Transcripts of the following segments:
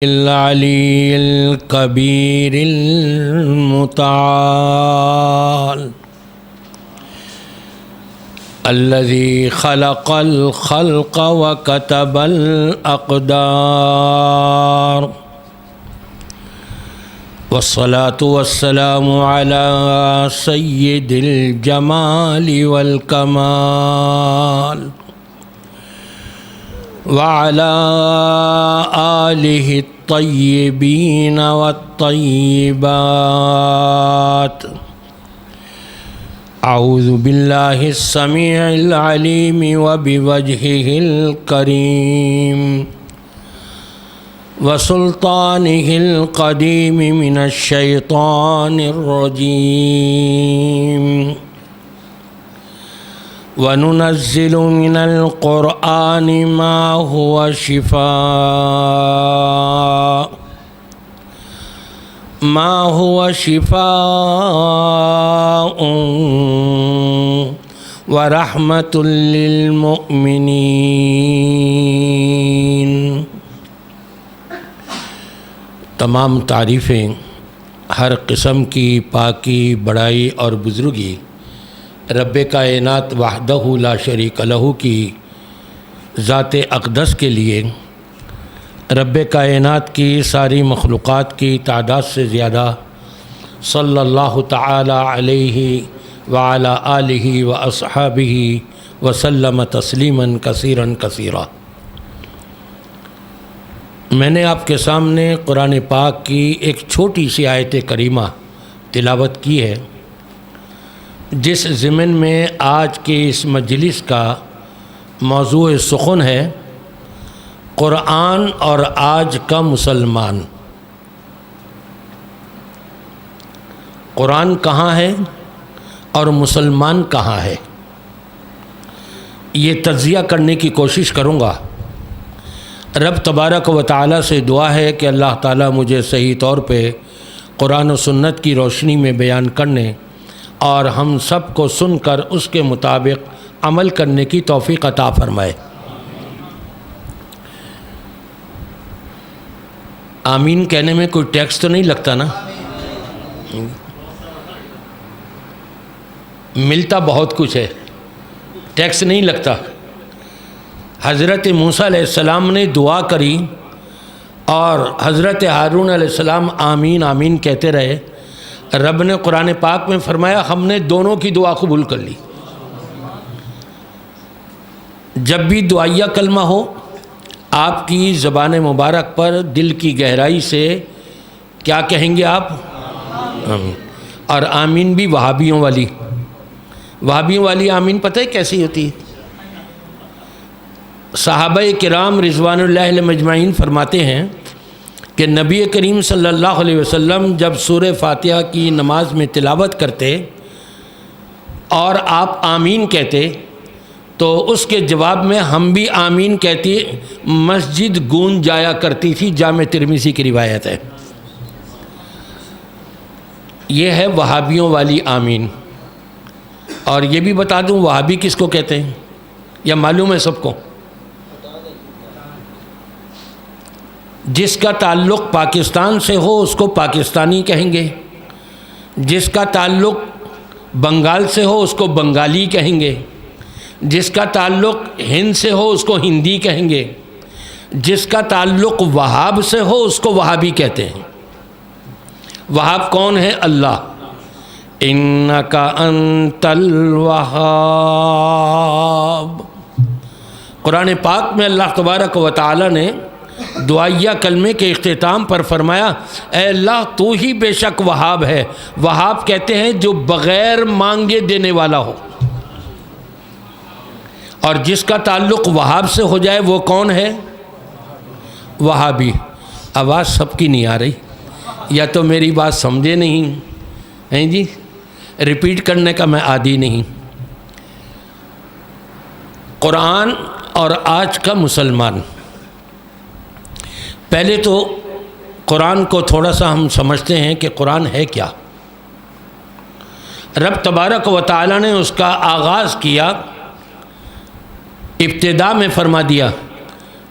العلی الکبیر المتعال الذي خلق الخلق وكتب الأقدار والصلاة والسلام على سيد الجمال والكمال وعلى آله الطيبين والطيبات. أعوذ بالله السميع العليم وبوجهه الكريم وسلطانه القديم من الشيطان الرجيم. وننزل من القرآن ما هو شفاء ورحمة للمؤمنين. تمام تعریفیں ہر قسم کی پاکی، بڑائی اور بزرگی رب کائنات وحدہ لا شریک لہ کی ذات اقدس کے لیے. رب کائنات کی ساری مخلوقات کی تعداد سے زیادہ صلی اللہ تعالی علیہ وعلی آلہ واصحابہ وسلم تسلیما کثیرا کثیرا. میں نے آپ کے سامنے قرآن پاک کی ایک چھوٹی سی آیت کریمہ تلاوت کی ہے، جس ضمن میں آج کی اس مجلس کا موضوع سخن ہے قرآن اور آج کا مسلمان. قرآن کہاں ہے اور مسلمان کہاں ہے، یہ تجزیہ کرنے کی کوشش کروں گا. رب تبارک و تعالیٰ سے دعا ہے کہ اللہ تعالیٰ مجھے صحیح طور پہ قرآن و سنت کی روشنی میں بیان کرنے اور ہم سب کو سن کر اس کے مطابق عمل کرنے کی توفیق عطا فرمائے. آمین کہنے میں کوئی ٹیکس تو نہیں لگتا نا؟ ملتا بہت کچھ ہے، ٹیکس نہیں لگتا. حضرت موسیٰ علیہ السلام نے دعا کری اور حضرت ہارون علیہ السلام آمین آمین کہتے رہے. رب نے قرآن پاک میں فرمایا ہم نے دونوں کی دعا قبول کر لی. جب بھی دعائیہ کلمہ ہو آپ کی زبان مبارک پر دل کی گہرائی سے کیا کہیں گے آپ؟ آمین. اور آمین بھی وہابیوں والی آمین پتہ ہے کیسی ہوتی ہے؟ صحابہ کرام رضوان اللہ علیہم مجمعین فرماتے ہیں کہ نبی کریم صلی اللہ علیہ وسلم جب سورہ فاتحہ کی نماز میں تلاوت کرتے اور آپ آمین کہتے تو اس کے جواب میں ہم بھی آمین کہتی، مسجد گونج جایا کرتی تھی. جامع ترمذی کی روایت ہے. یہ ہے وہابیوں والی آمین. اور یہ بھی بتا دوں وہابی کس کو کہتے ہیں یا معلوم ہے سب کو؟ جس کا تعلق پاکستان سے ہو اس کو پاکستانی کہیں گے، جس کا تعلق بنگال سے ہو اس کو بنگالی کہیں گے، جس کا تعلق ہند سے ہو اس کو ہندی کہیں گے، جس کا تعلق وہاب سے ہو اس کو وہابی کہتے ہیں. وہاب کون ہے؟ اللہ. انک انت الوہاب. قرآن پاک میں اللہ تبارک و تعالی نے دعائیہ کلمے کے اختتام پر فرمایا اے اللہ تو ہی بے شک وہاب ہے. وہاب کہتے ہیں جو بغیر مانگے دینے والا ہو، اور جس کا تعلق وہاب سے ہو جائے وہ کون ہے؟ وہابی. آواز سب کی نہیں آ رہی، یا تو میری بات سمجھے نہیں ہیں جی، ریپیٹ کرنے کا میں عادی نہیں. قرآن اور آج کا مسلمان. پہلے تو قرآن کو تھوڑا سا ہم سمجھتے ہیں کہ قرآن ہے کیا. رب تبارک و تعالیٰ نے اس کا آغاز کیا، ابتدا میں فرما دیا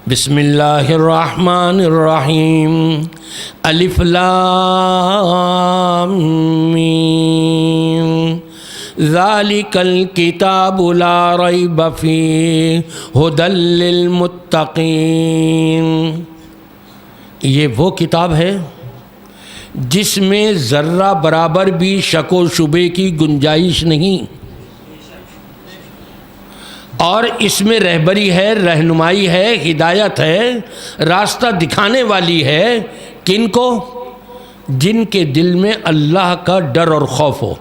بسم اللہ الرحمن الرحیم الف لام میم ذالک الکتاب لا ریب فیہ ھدی للمتقین۔ یہ وہ کتاب ہے جس میں ذرہ برابر بھی شک و شبے کی گنجائش نہیں، اور اس میں رہبری ہے، رہنمائی ہے، ہدایت ہے، راستہ دکھانے والی ہے۔ کن کو؟ جن کے دل میں اللہ کا ڈر اور خوف ہو،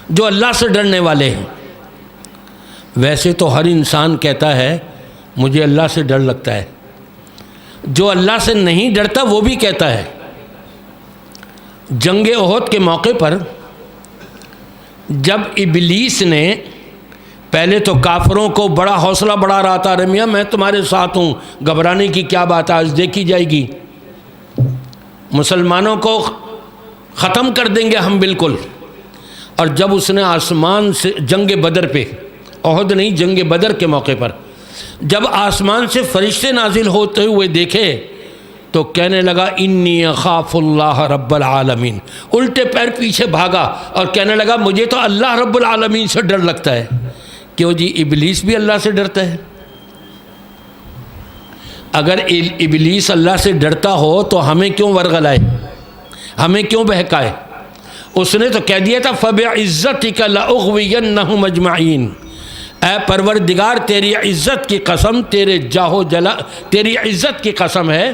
جو اللہ سے ڈرنے والے ہیں۔ ویسے تو ہر انسان کہتا ہے مجھے اللہ سے ڈر لگتا ہے، جو اللہ سے نہیں ڈرتا وہ بھی کہتا ہے۔ جنگ احد کے موقع پر جب ابلیس نے پہلے تو کافروں کو بڑا حوصلہ بڑھا رہا تھا، ارے میاں میں تمہارے ساتھ ہوں، گھبرانے کی کیا بات ہے، آج دیکھی جائے گی، مسلمانوں کو ختم کر دیں گے ہم بالکل۔ اور جب اس نے آسمان سے جنگ بدر پہ، احد نہیں جنگ بدر کے موقع پر جب آسمان سے فرشتے نازل ہوتے ہوئے دیکھے تو کہنے لگا انی اخاف اللہ رب العالمین، الٹے پیر پیچھے بھاگا اور کہنے لگا مجھے تو اللہ رب العالمین سے ڈر لگتا ہے۔ کیوں جی؟ ابلیس بھی اللہ سے ڈرتا ہے۔ اگر ابلیس اللہ سے ڈرتا ہو تو ہمیں کیوں ورغلائے، ہمیں کیوں بہکائے؟ اس نے تو کہہ دیا تھا فَبِعِزَّتِكَ لَأُغْوِيَنَّهُمْ أَجْمَعِينَ، اے پروردگار تیری عزت کی قسم، تیرے جاہو جلا تیری عزت کی قسم ہے،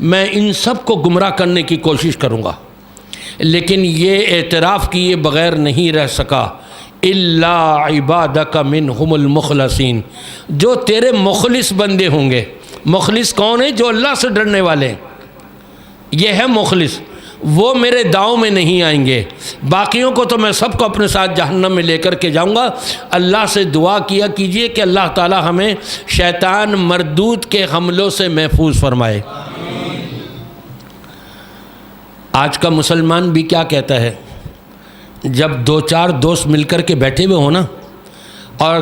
میں ان سب کو گمراہ کرنے کی کوشش کروں گا۔ لیکن یہ اعتراف کیے بغیر نہیں رہ سکا، الا عبادک منہم المخلصین، جو تیرے مخلص بندے ہوں گے۔ مخلص کون ہے؟ جو اللہ سے ڈرنے والے، یہ ہے مخلص، وہ میرے داؤں میں نہیں آئیں گے۔ باقیوں کو تو میں سب کو اپنے ساتھ جہنم میں لے کر کے جاؤں گا۔ اللہ سے دعا کیا کیجئے کہ اللہ تعالی ہمیں شیطان مردود کے حملوں سے محفوظ فرمائے۔ آج کا مسلمان بھی کیا کہتا ہے؟ جب دو چار دوست مل کر کے بیٹھے ہوئے ہوں نا اور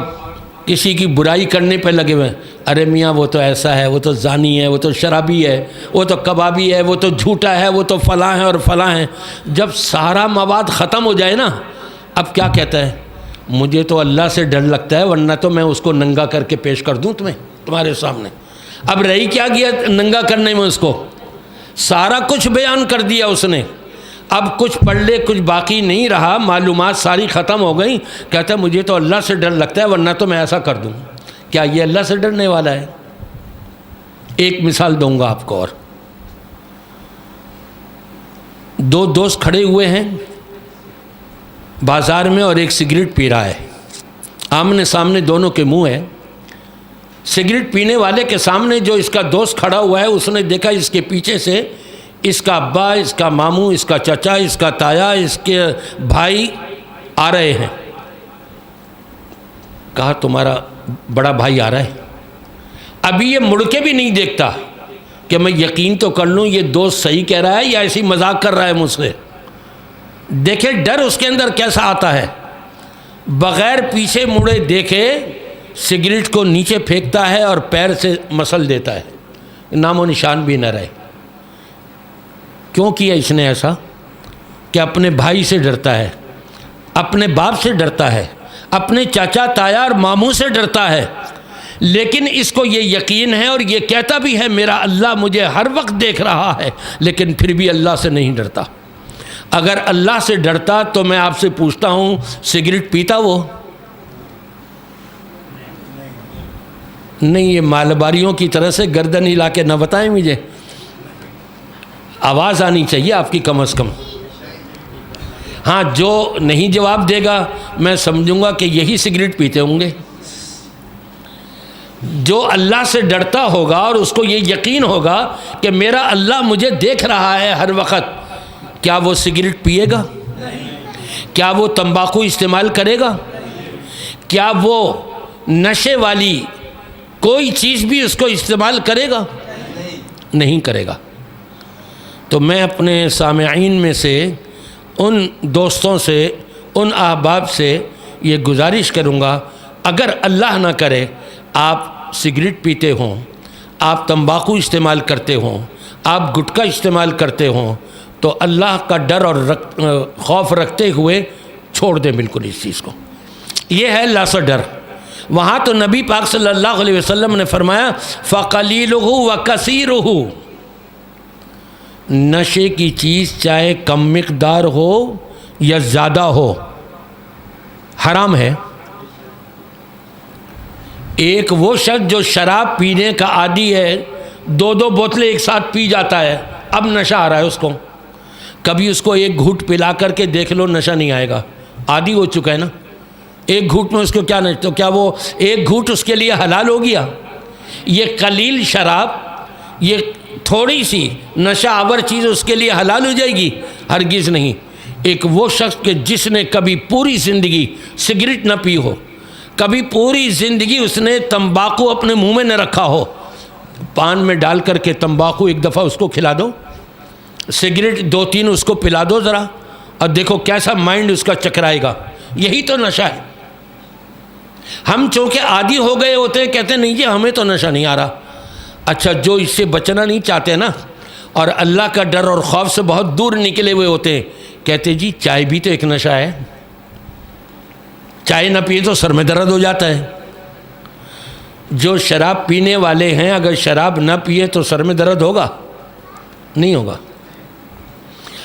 کسی کی برائی کرنے پہ لگے ہوئے، ارے میاں وہ تو ایسا ہے، وہ تو زانی ہے، وہ تو شرابی ہے، وہ تو کبابی ہے، وہ تو جھوٹا ہے، وہ تو فلاں ہے اور فلاں ہے۔ جب سارا مواد ختم ہو جائے نا، اب کیا کہتا ہے؟ مجھے تو اللہ سے ڈر لگتا ہے، ورنہ تو میں اس کو ننگا کر کے پیش کر دوں تمہارے سامنے۔ اب رہی کیا گیا ننگا کرنے میں؟ اس کو سارا کچھ بیان کر دیا اس نے، اب کچھ پڑھ لے کچھ باقی نہیں رہا، معلومات ساری ختم ہو گئیں۔ کہتا ہے مجھے تو اللہ سے ڈر لگتا ہے، ورنہ تو میں ایسا کر دوں۔ کیا یہ اللہ سے ڈرنے والا ہے؟ ایک مثال دوں گا آپ کو اور۔ دو دوست کھڑے ہوئے ہیں بازار میں اور ایک سگریٹ پی رہا ہے، آمنے سامنے دونوں کے منہ ہے۔ سگریٹ پینے والے کے سامنے جو اس کا دوست کھڑا ہوا ہے، اس نے دیکھا اس کے پیچھے سے اس کا ابا، اس کا ماموں، اس کا چچا، اس کا تایا، اس کے بھائی آ رہے ہیں۔ کہا تمہارا بڑا بھائی آ رہا ہے۔ ابھی یہ مڑ کے بھی نہیں دیکھتا کہ میں یقین تو کر لوں یہ دوست صحیح کہہ رہا ہے یا ایسی مذاق کر رہا ہے مجھ سے۔ دیکھیں ڈر اس کے اندر کیسا آتا ہے، بغیر پیچھے مڑے دیکھے سگریٹ کو نیچے پھینکتا ہے اور پیر سے مسل دیتا ہے، نام و نشان بھی نہ رہے۔ کیوں کیا اس نے ایسا؟ کہ اپنے بھائی سے ڈرتا ہے، اپنے باپ سے ڈرتا ہے، اپنے چاچا تایا اور ماموں سے ڈرتا ہے۔ لیکن اس کو یہ یقین ہے اور یہ کہتا بھی ہے میرا اللہ مجھے ہر وقت دیکھ رہا ہے، لیکن پھر بھی اللہ سے نہیں ڈرتا۔ اگر اللہ سے ڈرتا تو میں آپ سے پوچھتا ہوں سگریٹ پیتا وہ؟ نہیں، یہ مالباریوں کی طرح سے گردن ہلا کے نہ بتائیں مجھے، آواز آنی چاہیے آپ کی کم از کم۔ ہاں، جو نہیں جواب دے گا میں سمجھوں گا کہ یہی سگریٹ پیتے ہوں گے۔ جو اللہ سے ڈرتا ہوگا اور اس کو یہ یقین ہوگا کہ میرا اللہ مجھے دیکھ رہا ہے ہر وقت، کیا وہ سگریٹ پیے گا؟ کیا وہ تمباکو استعمال کرے گا؟ کیا وہ نشے والی کوئی چیز بھی اس کو استعمال کرے گا؟ نہیں کرے گا۔ تو میں اپنے سامعین میں سے ان دوستوں سے، ان احباب سے یہ گزارش کروں گا، اگر اللہ نہ کرے آپ سگریٹ پیتے ہوں آپ تمباکو استعمال کرتے ہوں، آپ گٹکا استعمال کرتے ہوں، تو اللہ کا ڈر اور خوف رکھتے ہوئے چھوڑ دیں بالکل اس چیز کو۔ یہ ہے اللہ سے ڈر۔ وہاں تو نبی پاک صلی اللہ علیہ وسلم نے فرمایا فَقَلِيلُهُ وَكَثِيرُهُ، نشے کی چیز چاہے کم مقدار ہو یا زیادہ ہو حرام ہے۔ ایک وہ شخص جو شراب پینے کا عادی ہے، 2 بوتلیں ایک ساتھ پی جاتا ہے، اب نشہ آ رہا ہے اس کو، کبھی اس کو ایک گھوٹ پلا کر کے دیکھ لو، نشہ نہیں آئے گا، عادی ہو چکا ہے نا۔ ایک گھوٹ میں اس کو کیا نشہ، تو کیا وہ ایک گھوٹ اس کے لیے حلال ہو گیا؟ یہ قلیل شراب، یہ تھوڑی سی نشہ آور چیز اس کے لیے حلال ہو جائے گی؟ ہرگز نہیں۔ ایک وہ شخص کہ جس نے کبھی پوری زندگی سگریٹ نہ پی ہو، کبھی پوری زندگی اس نے تمباکو اپنے منہ میں نہ رکھا ہو، پان میں ڈال کر کے تمباکو ایک دفعہ اس کو کھلا دو، سگریٹ 2-3 اس کو پلا دو ذرا، اور دیکھو کیسا مائنڈ اس کا چکرائے گا۔ یہی تو نشہ ہے۔ ہم چونکہ عادی ہو گئے ہوتے ہیں، کہتے ہیں نہیں جی ہمیں تو نشہ نہیں آ رہا۔ اچھا، جو اس سے بچنا نہیں چاہتے نا، اور اللہ کا ڈر اور خوف سے بہت دور نکلے ہوئے ہوتے ہیں، کہتے جی چائے بھی تو ایک نشہ ہے، چائے نہ پیے تو سر میں درد ہو جاتا ہے۔ جو شراب پینے والے ہیں اگر شراب نہ پیے تو سر میں درد ہوگا؟ نہیں ہوگا۔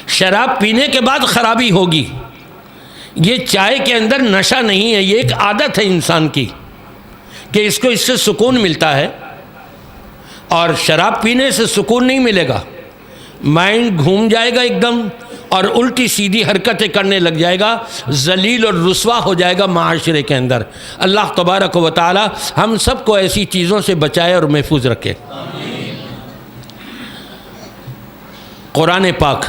شراب پینے کے بعد خرابی ہوگی۔ یہ چائے کے اندر نشہ نہیں ہے، یہ ایک عادت ہے انسان کی کہ اس کو اس سے سکون ملتا ہے، اور شراب پینے سے سکون نہیں ملے گا، مائنڈ گھوم جائے گا ایک دم، اور الٹی سیدھی حرکتیں کرنے لگ جائے گا، ذلیل اور رسوا ہو جائے گا معاشرے کے اندر۔ اللہ تبارک و تعالی ہم سب کو ایسی چیزوں سے بچائے اور محفوظ رکھے۔ قرآن پاک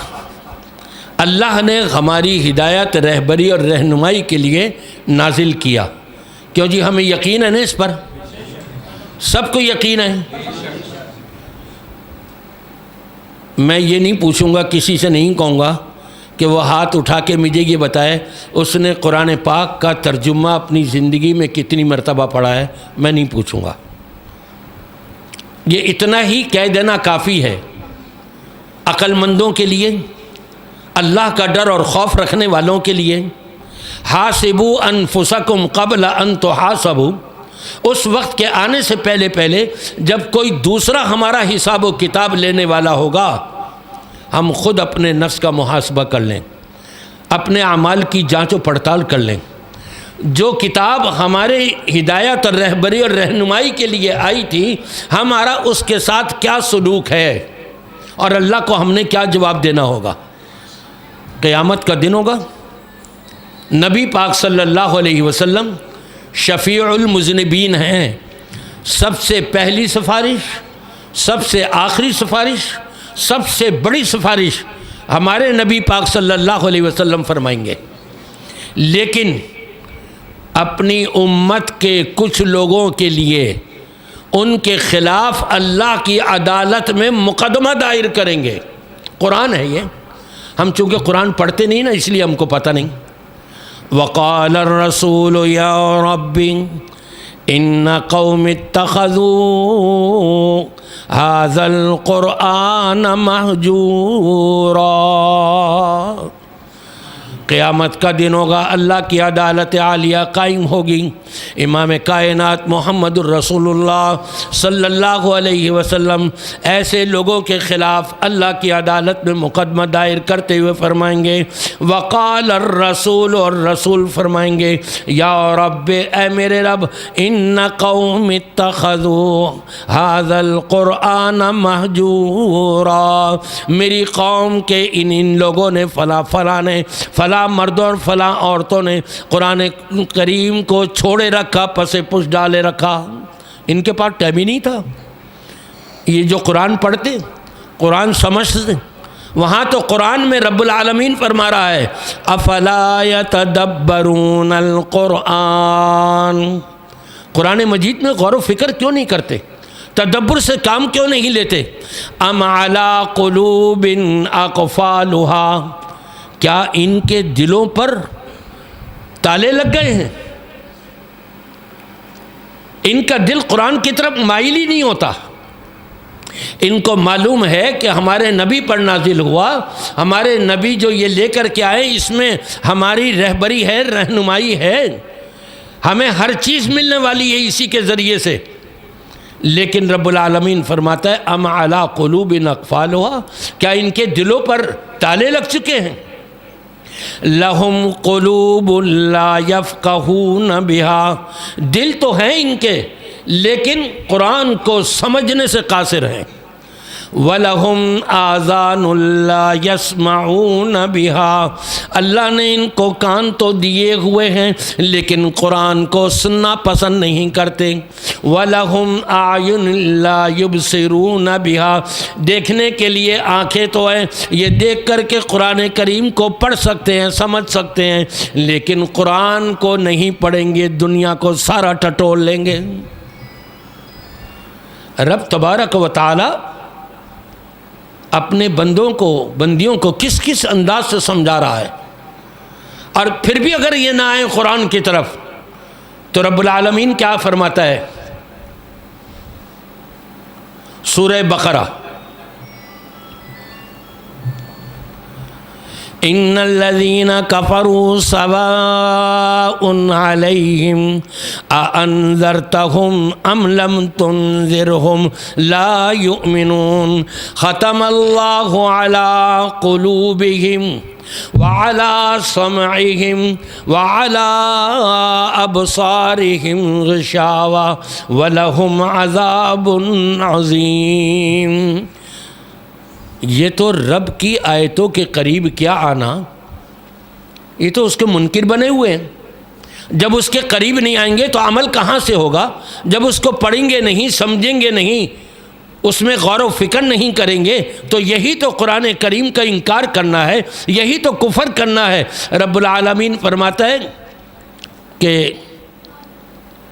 اللہ نے ہماری ہدایت، رہبری اور رہنمائی کے لیے نازل کیا۔ کیوں جی؟ ہمیں یقین ہے نا اس پر، سب کو یقین ہے۔ میں یہ نہیں پوچھوں گا، کسی سے نہیں کہوں گا کہ وہ ہاتھ اٹھا کے مجھے یہ بتائے اس نے قرآن پاک کا ترجمہ اپنی زندگی میں کتنی مرتبہ پڑھا ہے، میں نہیں پوچھوں گا۔ یہ اتنا ہی کہہ دینا کافی ہے عقل مندوں کے لیے، اللہ کا ڈر اور خوف رکھنے والوں کے لیے۔ حاسبوا انفسکم قبل ان تحاسبوا، اس وقت کے آنے سے پہلے جب کوئی دوسرا ہمارا حساب و کتاب لینے والا ہوگا، ہم خود اپنے نفس کا محاسبہ کر لیں، اپنے اعمال کی جانچ و پڑتال کر لیں۔ جو کتاب ہمارے ہدایت اور رہبری اور رہنمائی کے لیے آئی تھی، ہمارا اس کے ساتھ کیا سلوک ہے، اور اللہ کو ہم نے کیا جواب دینا ہوگا۔ قیامت کا دن ہوگا، نبی پاک صلی اللہ علیہ وسلم شفیع المذنبین ہیں۔ سب سے پہلی سفارش، سب سے آخری سفارش، سب سے بڑی سفارش ہمارے نبی پاک صلی اللہ علیہ وسلم فرمائیں گے۔ لیکن اپنی امت کے کچھ لوگوں کے لیے ان کے خلاف اللہ کی عدالت میں مقدمہ دائر کریں گے۔ قرآن ہے یہ، ہم چونکہ قرآن پڑھتے نہیں نا، اس لیے ہم کو پتہ نہیں۔ وقال الرسول یا رب ان قوم اتخذوا هذا القرآن مہجورا۔ قیامت کا دن ہوگا، اللہ کی عدالت عالیہ قائم ہوگی، امام کائنات محمد الرسول اللہ صلی اللہ علیہ وسلم ایسے لوگوں کے خلاف اللہ کی عدالت میں مقدمہ دائر کرتے ہوئے فرمائیں گے وقال الرسول، اور رسول فرمائیں گے یا رب، اے میرے رب، ان قوم اتخذوا هذا القرآن مہجورا، میری قوم کے ان لوگوں نے فلاں نے، فلاں مردوں اور فلاں عورتوں نے قرآن کریم کو چھوڑے رکھا، پس پش ڈالے رکھا۔ ان کے پاس ٹائم ہی نہیں تھا۔ یہ جو قرآن پڑھتے، قرآن سمجھتے، وہاں تو قرآن میں رب العالمین فرما رہا ہے افلا یتدبرون القرآن، قرآن مجید میں غور و فکر کیوں نہیں کرتے، تدبر سے کام کیوں نہیں لیتے؟ ام علی قلوب اقفالها، کیا ان کے دلوں پر تالے لگ گئے ہیں؟ ان کا دل قرآن کی طرف مائل ہی نہیں ہوتا۔ ان کو معلوم ہے کہ ہمارے نبی پر نازل ہوا، ہمارے نبی جو یہ لے کر کے آئے اس میں ہماری رہبری ہے، رہنمائی ہے، ہمیں ہر چیز ملنے والی ہے اسی کے ذریعے سے۔ لیکن رب العالمین فرماتا ہے ام علی قلوب اقفالھا، کیا ان کے دلوں پر تالے لگ چکے ہیں؟ لہم قلوب لا یفقہون بہا، دل تو ہیں ان کے لیکن قرآن کو سمجھنے سے قاصر ہیں۔ وَلَهُمْ آذَانٌ لَا يَسْمَعُونَ بِهَا، اللہ نے ان کو کان تو دیے ہوئے ہیں لیکن قرآن کو سننا پسند نہیں کرتے۔ وَلَهُمْ أَعْيُنٌ لَا يُبْصِرُونَ بِهَا، دیکھنے کے لیے آنکھیں تو ہیں، یہ دیکھ کر کے قرآن کریم کو پڑھ سکتے ہیں، سمجھ سکتے ہیں، لیکن قرآن کو نہیں پڑھیں گے، دنیا کو سارا ٹٹول لیں گے۔ رب تبارک و تعالی اپنے بندیوں کو کس کس انداز سے سمجھا رہا ہے، اور پھر بھی اگر یہ نہ آئے قرآن کی طرف تو رب العالمین کیا فرماتا ہے؟ سورہ بقرہ، ان الذین کفروا سواء علیہم اانذرتہم ام لم تنذرہم لا یؤمنون ختم اللہ علی قلوبہم وعلى سمعهم وعلى أبصارهم غشاوة ولهم عذاب عظیم۔ یہ تو رب کی آیتوں کے قریب کیا آنا، یہ تو اس کے منکر بنے ہوئے ہیں۔ جب اس کے قریب نہیں آئیں گے تو عمل کہاں سے ہوگا؟ جب اس کو پڑھیں گے نہیں، سمجھیں گے نہیں، اس میں غور و فکر نہیں کریں گے تو یہی تو قرآن کریم کا انکار کرنا ہے، یہی تو کفر کرنا ہے۔ رب العالمین فرماتا ہے کہ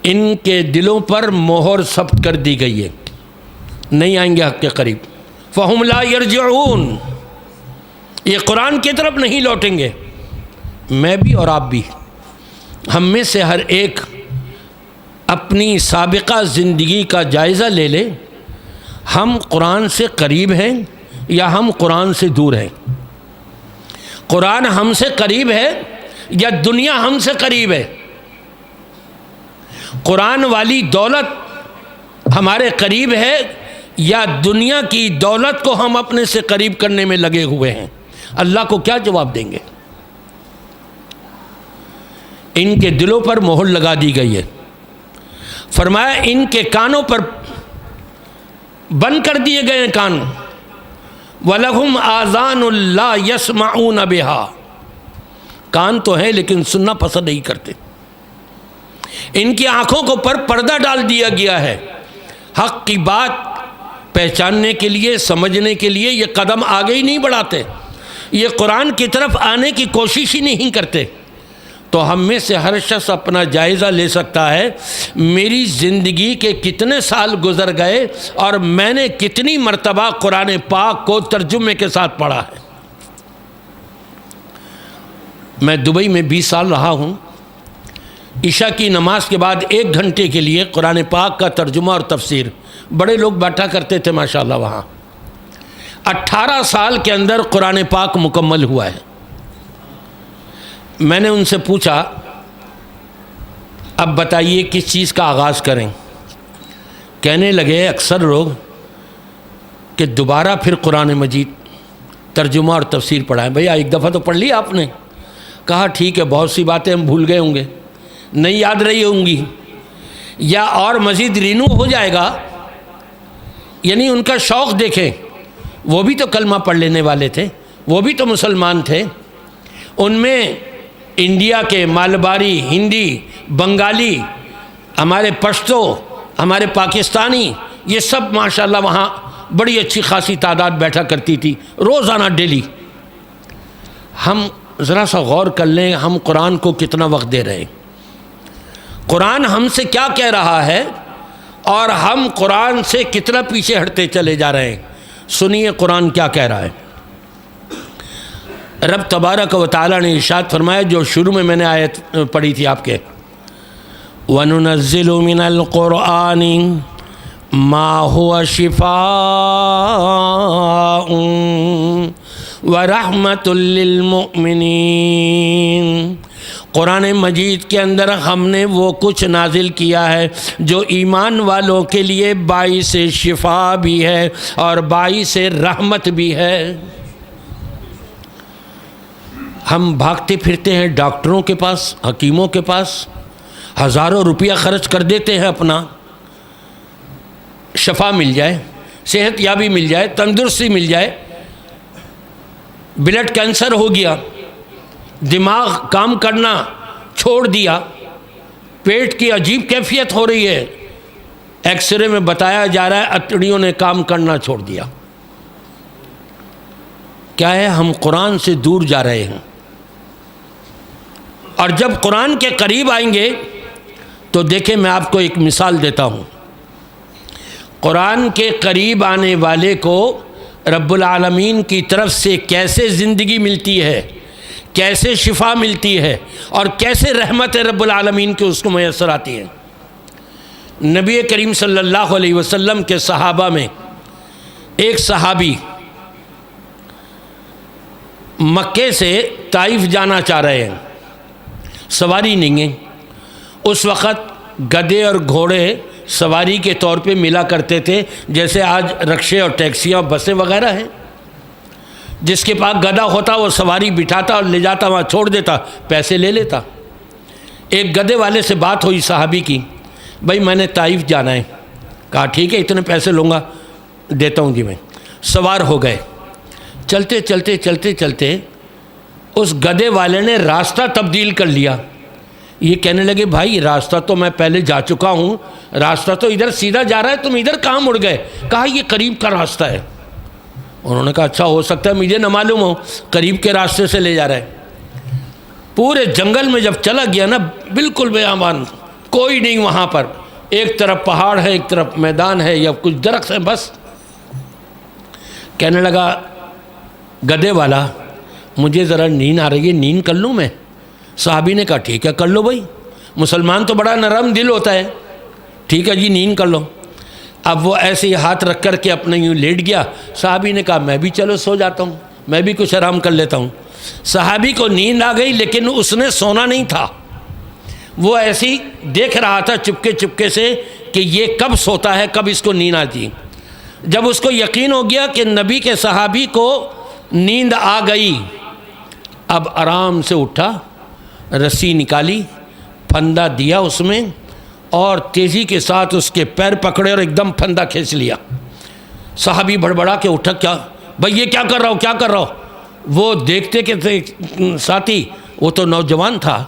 ان کے دلوں پر مہر ثبت کر دی گئی ہے، نہیں آئیں گے حق کے قریب۔ فَهُمْ لَا يَرْجِعُونَ، یہ قرآن کی طرف نہیں لوٹیں گے۔ میں بھی اور آپ بھی، ہم میں سے ہر ایک اپنی سابقہ زندگی کا جائزہ لے لے، ہم قرآن سے قریب ہیں یا ہم قرآن سے دور ہیں؟ قرآن ہم سے قریب ہے یا دنیا ہم سے قریب ہے؟ قرآن والی دولت ہمارے قریب ہے یا دنیا کی دولت کو ہم اپنے سے قریب کرنے میں لگے ہوئے ہیں؟ اللہ کو کیا جواب دیں گے؟ ان کے دلوں پر مہر لگا دی گئی ہے۔ فرمایا ان کے کانوں پر بند کر دیے گئے ہیں کان۔ وَلَهُمْ آذَانٌ لَا يَسْمَعُونَ بِهَا، کان تو ہیں لیکن سننا پسند نہیں کرتے۔ ان کی آنکھوں کو پر پردہ ڈال دیا گیا ہے، حق کی بات پہچاننے کے لیے، سمجھنے کے لیے یہ قدم آگے ہی نہیں بڑھاتے، یہ قرآن کی طرف آنے کی کوشش ہی نہیں کرتے۔ تو ہم میں سے ہر شخص اپنا جائزہ لے سکتا ہے، میری زندگی کے کتنے سال گزر گئے اور میں نے کتنی مرتبہ قرآن پاک کو ترجمے کے ساتھ پڑھا ہے۔ میں دبئی میں 20 سال رہا ہوں، عشاء کی نماز کے بعد 1 گھنٹے کے لیے قرآن پاک کا ترجمہ اور تفسیر، بڑے لوگ بیٹھا کرتے تھے ماشاءاللہ وہاں۔ 18 سال کے اندر قرآن پاک مکمل ہوا ہے۔ میں نے ان سے پوچھا اب بتائیے کس چیز کا آغاز کریں؟ کہنے لگے اکثر لوگ کہ دوبارہ پھر قرآن مجید ترجمہ اور تفسیر پڑھائیں۔ بھیا ایک دفعہ تو پڑھ لی آپ نے۔ کہا ٹھیک ہے، بہت سی باتیں ہم بھول گئے ہوں گے، نہیں یاد رہی ہوں گی، یا اور مزید رینو ہو جائے گا۔ یعنی ان کا شوق دیکھیں، وہ بھی تو کلمہ پڑھ لینے والے تھے، وہ بھی تو مسلمان تھے۔ ان میں انڈیا کے مالباری، ہندی، بنگالی، ہمارے پشتو، ہمارے پاکستانی، یہ سب ماشاءاللہ وہاں بڑی اچھی خاصی تعداد بیٹھا کرتی تھی روزانہ ڈیلی۔ ہم ذرا سا غور کر لیں، ہم قرآن کو کتنا وقت دے رہے ہیں، قرآن ہم سے کیا کہہ رہا ہے اور ہم قرآن سے کتنا پیچھے ہٹتے چلے جا رہے ہیں۔ سنیے قرآن کیا کہہ رہا ہے۔ رب تبارک و تعالی نے ارشاد فرمایا، جو شروع میں نے آیت پڑھی تھی آپ کے، وَنُنَزِّلُ مِنَ الْقُرْآنِ ما هو شفاء ورحمۃ للمؤمنین۔ قرآن مجید کے اندر ہم نے وہ کچھ نازل کیا ہے جو ایمان والوں کے لیے باعث شفا بھی ہے اور باعث رحمت بھی ہے۔ ہم بھاگتے پھرتے ہیں ڈاکٹروں کے پاس، حکیموں کے پاس، ہزاروں روپیہ خرچ کر دیتے ہیں اپنا، شفا مل جائے، صحت یابی مل جائے، تندرستی مل جائے۔ بلڈ کینسر ہو گیا، دماغ کام کرنا چھوڑ دیا، پیٹ کی عجیب کیفیت ہو رہی ہے، ایکس رے میں بتایا جا رہا ہے اتڑیوں نے کام کرنا چھوڑ دیا۔ کیا ہے؟ ہم قرآن سے دور جا رہے ہیں، اور جب قرآن کے قریب آئیں گے تو دیکھیں میں آپ کو ایک مثال دیتا ہوں۔ قرآن کے قریب آنے والے کو رب العالمین کی طرف سے کیسے زندگی ملتی ہے، کیسے شفا ملتی ہے، اور کیسے رحمت رب العالمین کی اس کو میسر آتی ہے۔ نبی کریم صلی اللہ علیہ وسلم کے صحابہ میں ایک صحابی مکے سے طائف جانا چاہ رہے ہیں، سواری نہیں ہے۔ اس وقت گدھے اور گھوڑے سواری کے طور پہ ملا کرتے تھے، جیسے آج رکشے اور ٹیکسیاں اور بسیں وغیرہ ہیں۔ جس کے پاس گدھا ہوتا وہ سواری بٹھاتا اور لے جاتا، وہاں چھوڑ دیتا، پیسے لے لیتا۔ ایک گدھے والے سے بات ہوئی صحابی کی، بھائی میں نے طائف جانا ہے۔ کہا ٹھیک ہے، اتنے پیسے لوں گا، دیتا ہوں جی میں۔ سوار ہو گئے، چلتے چلتے چلتے چلتے اس گدھے والے نے راستہ تبدیل کر لیا۔ یہ کہنے لگے بھائی راستہ تو میں پہلے جا چکا ہوں، راستہ تو ادھر سیدھا جا رہا ہے، تم ادھر کہاں مڑ گئے؟ کہا یہ قریب کا راستہ ہے۔ انہوں نے کہا اچھا ہو سکتا ہے مجھے نہ معلوم ہو، قریب کے راستے سے لے جا رہا ہے۔ پورے جنگل میں جب چلا گیا نا، بالکل بیابان، کوئی نہیں وہاں پر، ایک طرف پہاڑ ہے، ایک طرف میدان ہے یا کچھ درخت ہیں بس۔ کہنے لگا گدھے والا مجھے ذرا نیند آ رہی ہے، نیند کر لوں میں؟ صحابی نے کہا ٹھیک ہے کر لو بھائی، مسلمان تو بڑا نرم دل ہوتا ہے، ٹھیک ہے جی نیند کر لو۔ اب وہ ایسے ہی ہاتھ رکھ کر کے اپنے یوں لیٹ گیا۔ صحابی نے کہا میں بھی چلو سو جاتا ہوں، میں بھی کچھ آرام کر لیتا ہوں۔ صحابی کو نیند آ گئی، لیکن اس نے سونا نہیں تھا، وہ ایسے ہی دیکھ رہا تھا چپکے چپکے سے کہ یہ کب سوتا ہے، کب اس کو نیند آتی۔ جب اس کو یقین ہو گیا کہ نبی کے صحابی کو نیند آ گئی، اب آرام سے اٹھا، رسی نکالی، پھندا دیا اس میں، اور تیزی کے ساتھ اس کے پیر پکڑے اور ایک دم پھندا کھینچ لیا۔ صحابی بڑبڑا کے اٹھا، کیا بھائی یہ کیا کر رہا ہو، کیا کر رہا ہو؟ وہ دیکھتے کہ ساتھی، وہ تو نوجوان تھا،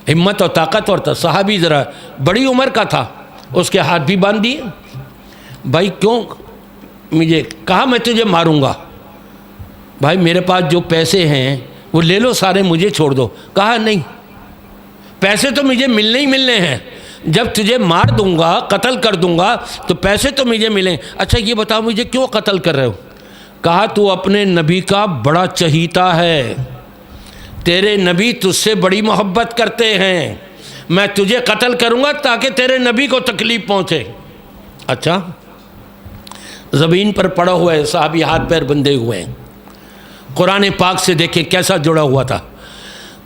ہمت اور طاقتور تھا، صحابی ذرا بڑی عمر کا تھا، اس کے ہاتھ بھی باندھ دیے۔ بھائی کیوں؟ مجھے کہا میں تجھے ماروں گا۔ بھائی میرے پاس جو پیسے ہیں وہ لے لو سارے، مجھے چھوڑ دو۔ کہا نہیں، پیسے تو مجھے ملنے ہی ملنے ہیں، جب تجھے مار دوں گا، قتل کر دوں گا تو پیسے تو مجھے ملیں۔ اچھا یہ بتاؤ مجھے کیوں قتل کر رہے ہو؟ کہا تو اپنے نبی کا بڑا چہیتا ہے، تیرے نبی تجھ سے بڑی محبت کرتے ہیں، میں تجھے قتل کروں گا تاکہ تیرے نبی کو تکلیف پہنچے۔ اچھا، زمین پر پڑا ہوا ہے، صحابی ہاتھ پیر بندھے ہوئے ہیں، قرآن پاک سے دیکھیں کیسا جڑا ہوا تھا۔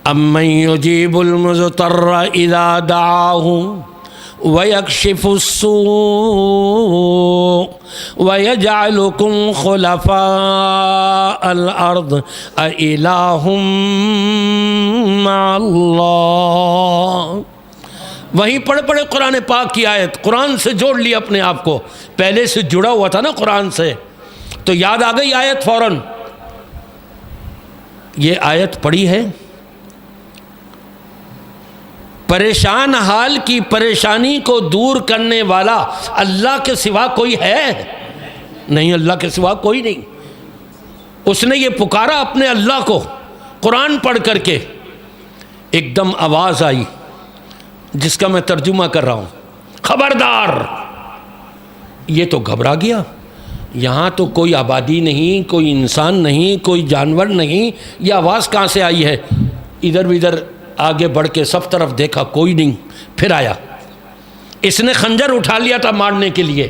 امن یجیب المضطر اذا دعاہ ویکشف السوء ویجعلکم خلفاء الارض االہ مع اللہ۔ وہیں پڑھے قرآن پاک کی آیت، قرآن سے جوڑ لیا اپنے آپ کو، پہلے سے جڑا ہوا تھا نا قرآن سے، تو یاد آ گئی آیت فوراً۔ یہ آیت پڑھی ہے، پریشان حال کی پریشانی کو دور کرنے والا اللہ کے سوا کوئی ہے نہیں، اللہ کے سوا کوئی نہیں۔ اس نے یہ پکارا اپنے اللہ کو قرآن پڑھ کر کے، ایک دم آواز آئی جس کا میں ترجمہ کر رہا ہوں، خبردار! یہ تو گھبرا گیا، یہاں تو کوئی آبادی نہیں، کوئی انسان نہیں، کوئی جانور نہیں، یہ آواز کہاں سے آئی ہے؟ ادھر ادھر آگے بڑھ کے سب طرف دیکھا، کوئی نہیں، پھر آیا، اس نے خنجر اٹھا لیا تھا مارنے کے لیے،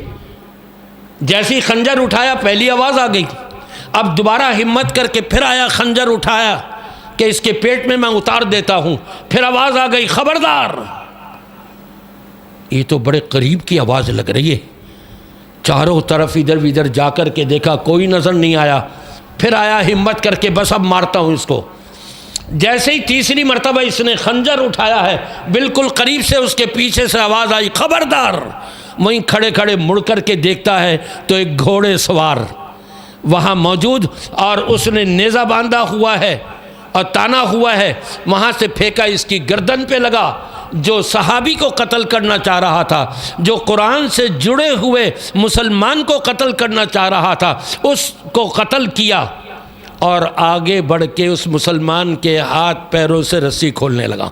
جیسی خنجر اٹھایا پہلی آواز آ گئی، اب دوبارہ ہمت کر کے پھر آیا، خنجر اٹھایا کہ اس کے پیٹ میں اتار دیتا ہوں، پھر آواز آ گئی خبردار۔ یہ تو بڑے قریب کی آواز لگ رہی ہے، چاروں طرف ادھر ادھر جا کر کے دیکھا کوئی نظر نہیں آیا، پھر آیا ہمت کر کے بس اب مارتا ہوں اس کو۔ جیسے ہی تیسری مرتبہ اس نے خنجر اٹھایا ہے، بالکل قریب سے اس کے پیچھے سے آواز آئی خبردار۔ وہیں کھڑے کھڑے مڑ کر کے دیکھتا ہے تو ایک گھوڑے سوار وہاں موجود، اور اس نے نیزہ باندھا ہوا ہے اور تانا ہوا ہے، وہاں سے پھینکا، اس کی گردن پہ لگا۔ جو صحابی کو قتل کرنا چاہ رہا تھا، جو قرآن سے جڑے ہوئے مسلمان کو قتل کرنا چاہ رہا تھا، اس کو قتل کیا، اور آگے بڑھ کے اس مسلمان کے ہاتھ پیروں سے رسی کھولنے لگا۔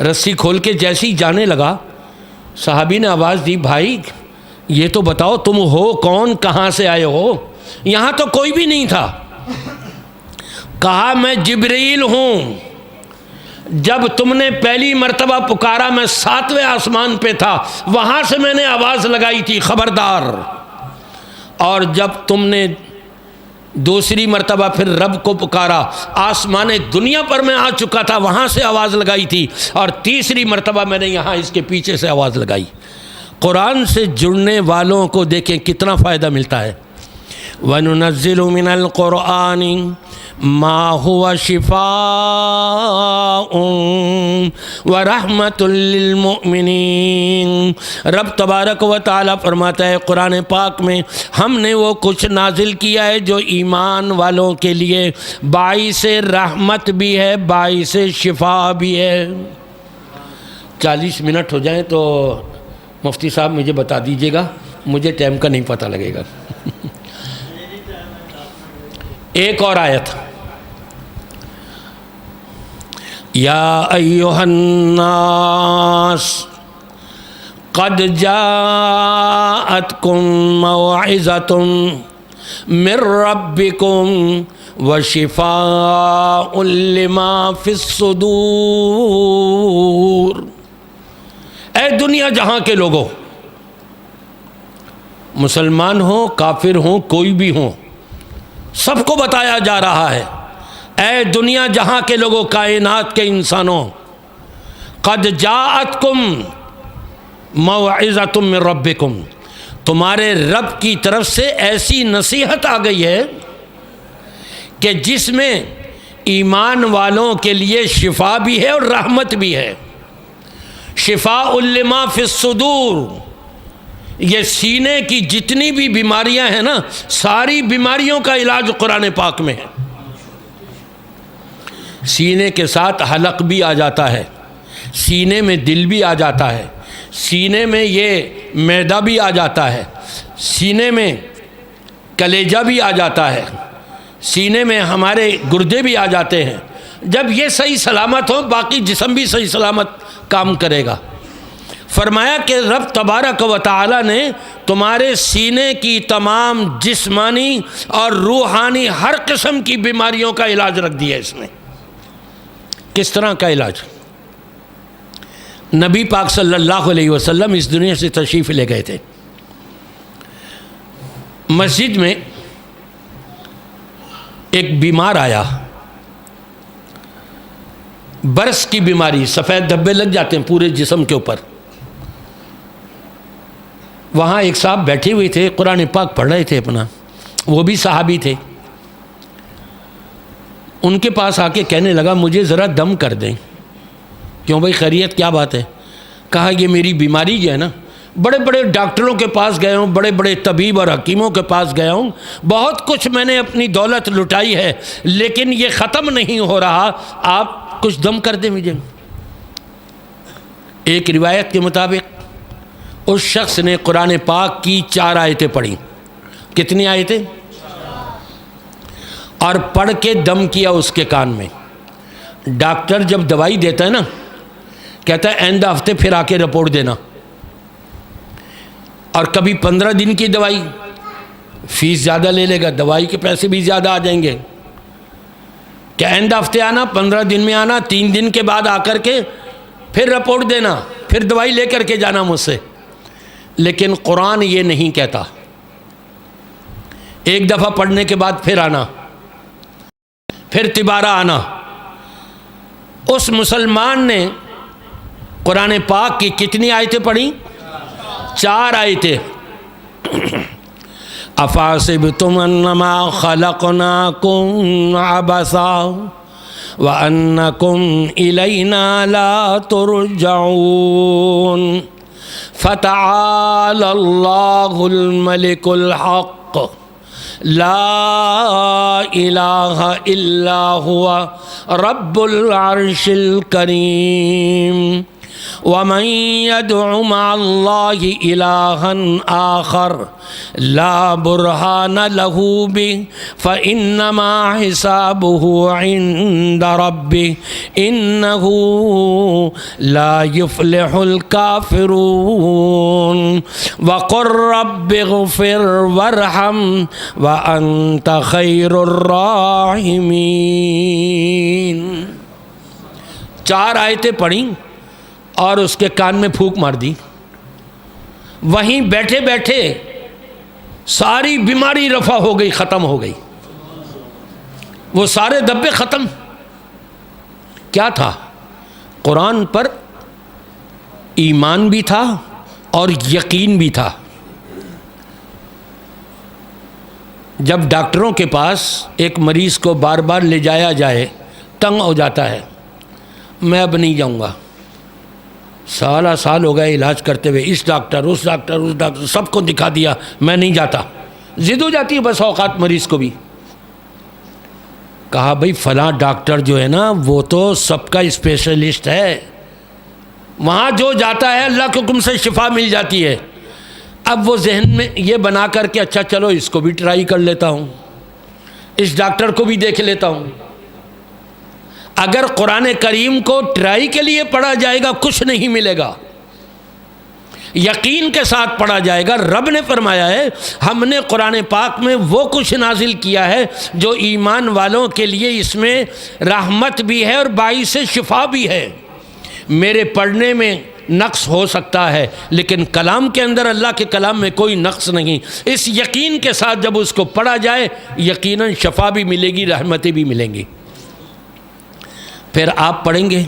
رسی کھول کے جیسے ہی جانے لگا، صحابی نے آواز دی، بھائی یہ تو بتاؤ تم ہو کون، کہاں سے آئے ہو؟ یہاں تو کوئی بھی نہیں تھا۔ کہا میں جبریل ہوں، جب تم نے پہلی مرتبہ پکارا میں 7ویں آسمان پہ تھا، وہاں سے میں نے آواز لگائی تھی خبردار، اور جب تم نے دوسری مرتبہ پھر رب کو پکارا، آسمان دنیا پر میں آ چکا تھا، وہاں سے آواز لگائی تھی، اور تیسری مرتبہ میں نے یہاں اس کے پیچھے سے آواز لگائی۔ قرآن سے جڑنے والوں کو دیکھیں کتنا فائدہ ملتا ہے۔ وَنُنَزِّلُ مِنَ الْقُرْآنِ مَا هُوَ شِفَاءٌ وَرَحْمَةٌ لِّلْمُؤْمِنِينَ۔ رب تبارک و تعالیٰ فرماتا ہے قرآن پاک میں، ہم نے وہ کچھ نازل کیا ہے جو ایمان والوں کے لیے باعث رحمت بھی ہے، باعث شفا بھی ہے۔ 40 منٹ ہو جائیں تو مفتی صاحب مجھے بتا دیجیے گا، مجھے ٹائم کا نہیں پتہ لگے گا۔ ایک اور آیت، یا ایھا الناس قد جاءتکم موعظۃ من ربکم وشفاء لما فی الصدور۔ اے دنیا جہاں کے لوگوں، مسلمان ہوں کافر ہوں کوئی بھی ہوں، سب کو بتایا جا رہا ہے، اے دنیا جہاں کے لوگوں، کائنات کے انسانوں، قد جاءتکم موعظۃ من ربکم، تمہارے رب کی طرف سے ایسی نصیحت آ گئی ہے کہ جس میں ایمان والوں کے لیے شفا بھی ہے اور رحمت بھی ہے۔ شفاء لما فی الصدور، یہ سینے کی جتنی بھی بیماریاں ہیں نا، ساری بیماریوں کا علاج قرآن پاک میں ہے۔ سینے کے ساتھ حلق بھی آ جاتا ہے، سینے میں دل بھی آ جاتا ہے، سینے میں یہ معدہ بھی آ جاتا ہے، سینے میں کلیجہ بھی آ جاتا ہے، سینے میں ہمارے گردے بھی آ جاتے ہیں۔ جب یہ صحیح سلامت ہو، باقی جسم بھی صحیح سلامت کام کرے گا۔ فرمایا کہ رب تبارک و تعالی نے تمہارے سینے کی تمام جسمانی اور روحانی ہر قسم کی بیماریوں کا علاج رکھ دیا اس نے۔ کس طرح کا علاج؟ نبی پاک صلی اللہ علیہ وسلم اس دنیا سے تشریف لے گئے تھے، مسجد میں ایک بیمار آیا، برس کی بیماری، سفید دھبے لگ جاتے ہیں پورے جسم کے اوپر۔ وہاں ایک صاحب بیٹھے ہوئے تھے، قرآن پاک پڑھ رہے تھے اپنا، وہ بھی صحابی تھے۔ ان کے پاس آ کے کہنے لگا مجھے ذرا دم کر دیں۔ کیوں بھائی خیریت کیا بات ہے؟ کہا یہ میری بیماری جو ہے نا، بڑے بڑے ڈاکٹروں کے پاس گیا ہوں، بڑے بڑے طبیب اور حکیموں کے پاس گیا ہوں، بہت کچھ میں نے اپنی دولت لٹائی ہے، لیکن یہ ختم نہیں ہو رہا، آپ کچھ دم کر دیں مجھے۔ ایک روایت کے مطابق اس شخص نے قرآن پاک کی 4 آیتیں پڑھی۔ کتنی آیتیں؟ اور پڑھ کے دم کیا اس کے کان میں۔ ڈاکٹر جب دوائی دیتا ہے نا، کہتا ہے آئندہ ہفتے پھر آ کے رپورٹ دینا، اور کبھی 15 دن کی دوائی، فیس زیادہ لے لے گا، دوائی کے پیسے بھی زیادہ آ جائیں گے، کہ آئندہ ہفتے آنا، 15 دن میں آنا، 3 دن کے بعد آ کر کے پھر رپورٹ دینا، پھر دوائی لے کر کے جانا مجھ سے۔ لیکن قرآن یہ نہیں کہتا، ایک دفعہ پڑھنے کے بعد پھر آنا، پھر تبارہ آنا۔ اس مسلمان نے قرآن پاک کی کتنی آیتیں پڑھی؟ 4 آیتیں۔ افاسبتم انما خلقناکم عبثا وانکم الینا لا ترجعون فتعالی اللہ الملک الحق لا الہ الا هو رب العرش الکریم ومن يدع مع الله إلها آخر لا برهان له به فإنما حسابه عند ربه إنه لا يفلح الكافرون وقل رب اغفر وارحم وأنت خير الراحمين۔ 4 آیتیں پڑھیں اور اس کے کان میں پھونک مار دی، وہیں بیٹھے بیٹھے ساری بیماری رفع ہو گئی، ختم ہو گئی، وہ سارے دبے ختم۔ کیا تھا؟ قرآن پر ایمان بھی تھا اور یقین بھی تھا۔ جب ڈاکٹروں کے پاس ایک مریض کو بار بار لے جایا جائے تنگ ہو جاتا ہے، میں اب نہیں جاؤں گا، سال ہو گئے علاج کرتے ہوئے، اس ڈاکٹر سب کو دکھا دیا، میں نہیں جاتا، ضد ہو جاتی ہے بس اوقات مریض کو بھی۔ کہا بھئی فلاں ڈاکٹر جو ہے نا وہ تو سب کا اسپیشلسٹ ہے، وہاں جو جاتا ہے اللہ کے حکم سے شفا مل جاتی ہے۔ اب وہ ذہن میں یہ بنا کر کے اچھا چلو اس کو بھی ٹرائی کر لیتا ہوں، اس ڈاکٹر کو بھی دیکھ لیتا ہوں۔ اگر قرآن کریم کو ٹرائی کے لیے پڑھا جائے گا کچھ نہیں ملے گا، یقین کے ساتھ پڑھا جائے گا۔ رب نے فرمایا ہے ہم نے قرآن پاک میں وہ کچھ نازل کیا ہے جو ایمان والوں کے لیے اس میں رحمت بھی ہے اور باعث شفا بھی ہے۔ میرے پڑھنے میں نقص ہو سکتا ہے لیکن کلام کے اندر، اللہ کے کلام میں کوئی نقص نہیں۔ اس یقین کے ساتھ جب اس کو پڑھا جائے یقیناً شفا بھی ملے گی، رحمتیں بھی ملیں گی۔ پھر آپ پڑھیں گے؟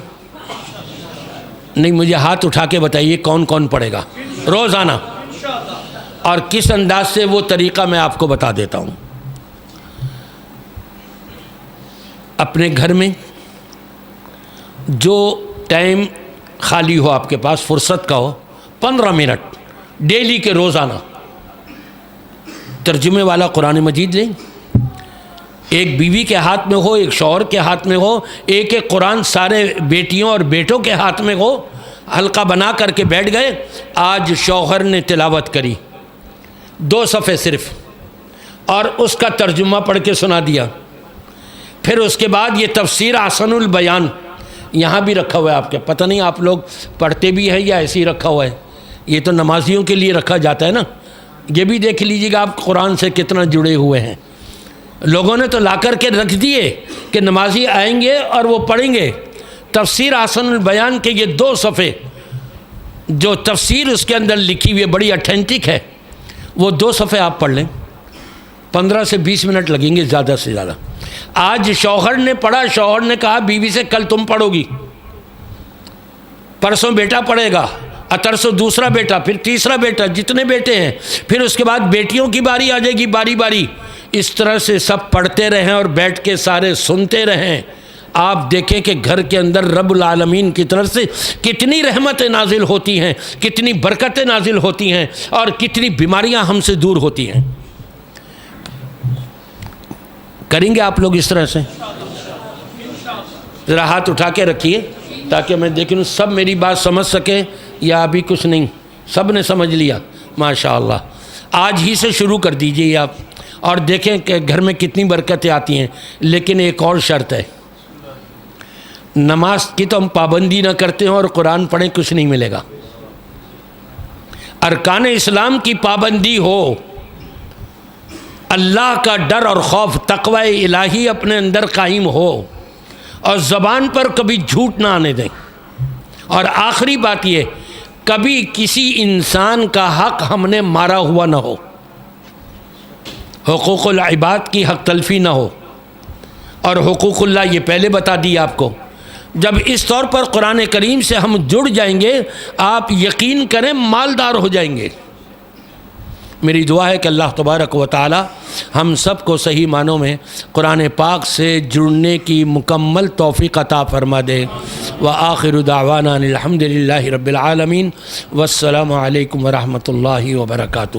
نہیں، مجھے ہاتھ اٹھا کے بتائیے کون کون پڑھے گا روزانہ، اور کس انداز سے وہ طریقہ میں آپ کو بتا دیتا ہوں۔ اپنے گھر میں جو ٹائم خالی ہو آپ کے پاس، فرصت کا ہو، 15 منٹ ڈیلی کے روزانہ ترجمے والا قرآن مجید لیں، ایک بیوی کے ہاتھ میں ہو، ایک شوہر کے ہاتھ میں ہو، ایک ایک قرآن سارے بیٹیوں اور بیٹوں کے ہاتھ میں ہو، حلقہ بنا کر کے بیٹھ گئے۔ آج شوہر نے تلاوت کری 2 صفحے صرف، اور اس کا ترجمہ پڑھ کے سنا دیا۔ پھر اس کے بعد یہ تفسیر احسن البیان یہاں بھی رکھا ہوا ہے آپ کے، پتہ نہیں آپ لوگ پڑھتے بھی ہیں یا ایسے ہی رکھا ہوا ہے، یہ تو نمازیوں کے لیے رکھا جاتا ہے نا۔ یہ بھی دیکھ لیجیے گا آپ قرآن سے کتنا جڑے ہوئے ہیں۔ لوگوں نے تو لا کر کے رکھ دیے کہ نمازی آئیں گے اور وہ پڑھیں گے۔ تفسیر احسن البیان کے یہ 2 صفحے جو تفسیر اس کے اندر لکھی ہوئی ہے، بڑی اتھینٹک ہے، وہ 2 صفحے آپ پڑھ لیں، 15 سے 20 منٹ لگیں گے زیادہ سے زیادہ۔ آج شوہر نے پڑھا، شوہر نے کہا بیوی سے کل تم پڑھو گی، پرسوں بیٹا پڑھے گا، اترسوں دوسرا بیٹا، پھر تیسرا بیٹا، جتنے بیٹے ہیں، پھر اس کے بعد بیٹیوں کی باری آ جائے گی باری باری۔ اس طرح سے سب پڑھتے رہیں اور بیٹھ کے سارے سنتے رہیں۔ آپ دیکھیں کہ گھر کے اندر رب العالمین کی طرف سے کتنی رحمتیں نازل ہوتی ہیں، کتنی برکتیں نازل ہوتی ہیں، اور کتنی بیماریاں ہم سے دور ہوتی ہیں۔ کریں گے آپ لوگ اس طرح سے؟ ذرا ہاتھ اٹھا کے رکھیے تاکہ میں دیکھوں سب میری بات سمجھ سکیں یا ابھی کچھ نہیں، سب نے سمجھ لیا؟ ماشاءاللہ۔ آج ہی سے شروع کر دیجئے آپ، اور دیکھیں کہ گھر میں کتنی برکتیں آتی ہیں۔ لیکن ایک اور شرط ہے، نماز کی تو ہم پابندی نہ کرتے ہیں اور قرآن پڑھیں کچھ نہیں ملے گا۔ ارکان اسلام کی پابندی ہو، اللہ کا ڈر اور خوف، تقوی الہی اپنے اندر قائم ہو، اور زبان پر کبھی جھوٹ نہ آنے دیں۔ اور آخری بات یہ، کبھی کسی انسان کا حق ہم نے مارا ہوا نہ ہو۔ حقوق العباد کی حق تلفی نہ ہو، اور حقوق اللہ یہ پہلے بتا دی آپ کو۔ جب اس طور پر قرآن کریم سے ہم جڑ جائیں گے، آپ یقین کریں مالدار ہو جائیں گے۔ میری دعا ہے کہ اللہ تبارک و تعالی ہم سب کو صحیح معنوں میں قرآن پاک سے جڑنے کی مکمل توفیق عطا فرما دے۔ وآخر دعوانا الحمد للہ رب العالمین، والسلام علیکم ورحمۃ اللہ وبرکاتہ۔